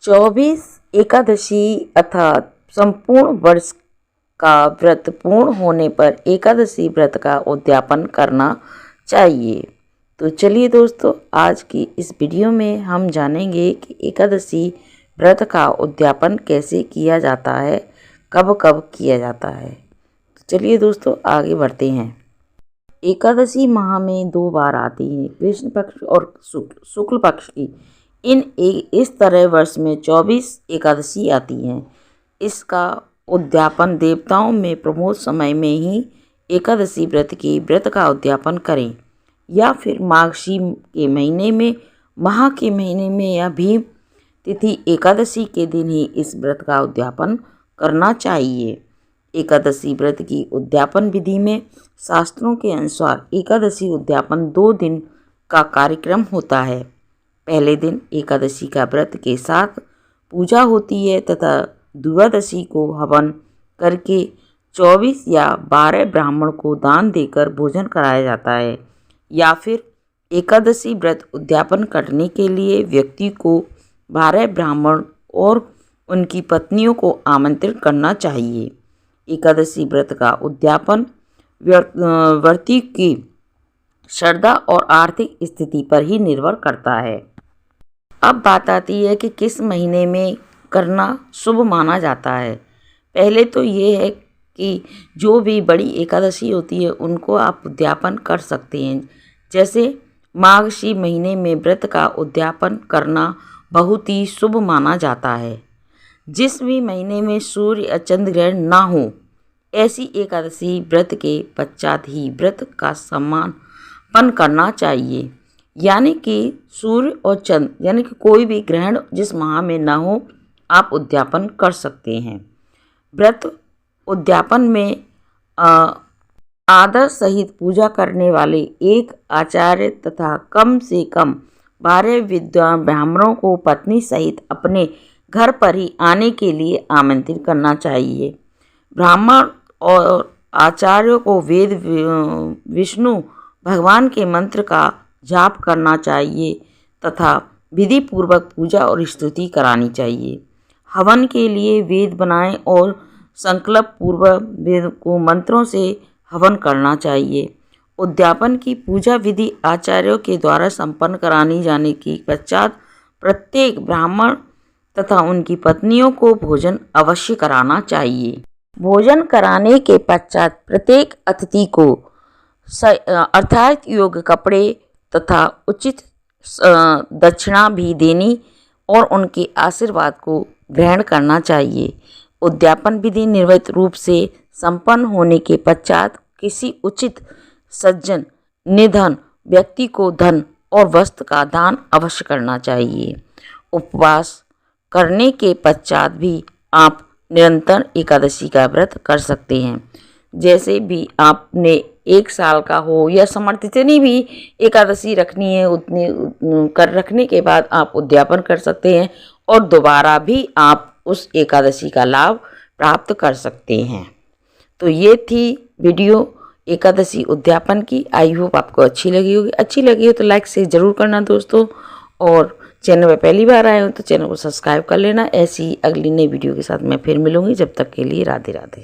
24 एकादशी अर्थात संपूर्ण वर्ष का व्रत पूर्ण होने पर एकादशी व्रत का उद्यापन करना चाहिए। तो चलिए दोस्तों, आज की इस वीडियो में हम जानेंगे कि एकादशी व्रत का उद्यापन कैसे किया जाता है, कब कब किया जाता है। तो चलिए दोस्तों, आगे बढ़ते हैं। एकादशी माह में 2 बार आती है, कृष्ण पक्ष और शुक्ल पक्ष की। इस तरह वर्ष में 24 एकादशी आती हैं। इसका उद्यापन देवताओं में प्रमोद समय में ही एकादशी व्रत का उद्यापन करें, या फिर माघशी के महीने में, माह के महीने में, या भीम तिथि एकादशी के दिन ही इस व्रत का उद्यापन करना चाहिए। एकादशी व्रत की उद्यापन विधि में शास्त्रों के अनुसार एकादशी उद्यापन 2 दिन का कार्यक्रम होता है। पहले दिन एकादशी का व्रत के साथ पूजा होती है तथा द्वादशी को हवन करके 24 या 12 ब्राह्मण को दान देकर भोजन कराया जाता है, या फिर एकादशी व्रत उद्यापन करने के लिए व्यक्ति को 12 ब्राह्मण और उनकी पत्नियों को आमंत्रित करना चाहिए। एकादशी व्रत का उद्यापन व्रती की श्रद्धा और आर्थिक स्थिति पर ही निर्भर करता है। अब बात आती है कि किस महीने में करना शुभ माना जाता है। पहले तो ये है कि जो भी बड़ी एकादशी होती है उनको आप उद्यापन कर सकते हैं। जैसे माघशी महीने में व्रत का उद्यापन करना बहुत ही शुभ माना जाता है। जिस भी महीने में सूर्य या चंद्र ग्रहण ना हो, ऐसी एकादशी व्रत के पश्चात ही व्रत का समापन करना चाहिए। यानी कि सूर्य और चंद्र यानी कि कोई भी ग्रहण जिस माह में ना हो, आप उद्यापन कर सकते हैं। व्रत उद्यापन में आदर सहित पूजा करने वाले एक आचार्य तथा कम से कम 12 विद्वान ब्राह्मणों को पत्नी सहित अपने घर पर ही आने के लिए आमंत्रित करना चाहिए। ब्राह्मण और आचार्यों को वेद विष्णु भगवान के मंत्र का जाप करना चाहिए तथा विधि पूर्वक पूजा और स्तुति करानी चाहिए। हवन के लिए वेद बनाएं और संकल्प पूर्वक वेद को मंत्रों से हवन करना चाहिए। उद्यापन की पूजा विधि आचार्यों के द्वारा संपन्न करानी जाने के पश्चात प्रत्येक ब्राह्मण तथा उनकी पत्नियों को भोजन अवश्य कराना चाहिए। भोजन कराने के पश्चात प्रत्येक अतिथि को अर्थात योग्य कपड़े तथा उचित दक्षिणा भी देनी और उनके आशीर्वाद को ग्रहण करना चाहिए। उद्यापन विधि निर्विघ्न रूप से संपन्न होने के पश्चात किसी उचित सज्जन निधन व्यक्ति को धन और वस्त्र का दान अवश्य करना चाहिए। उपवास करने के पश्चात भी आप निरंतर एकादशी का व्रत कर सकते हैं। जैसे भी आपने 1 साल का हो या समर्थ जितनी भी एकादशी रखनी है उतनी रखने के बाद आप उद्यापन कर सकते हैं और दोबारा भी आप उस एकादशी का लाभ प्राप्त कर सकते हैं। तो ये थी वीडियो एकादशी उद्यापन की। आई होप आपको अच्छी लगी होगी। अच्छी लगी हो तो लाइक से ज़रूर करना दोस्तों, और चैनल पर पहली बार आए हो तो चैनल को सब्सक्राइब कर लेना। ऐसी अगली नई वीडियो के साथ मैं फिर मिलूँगी। जब तक के लिए राधे राधे।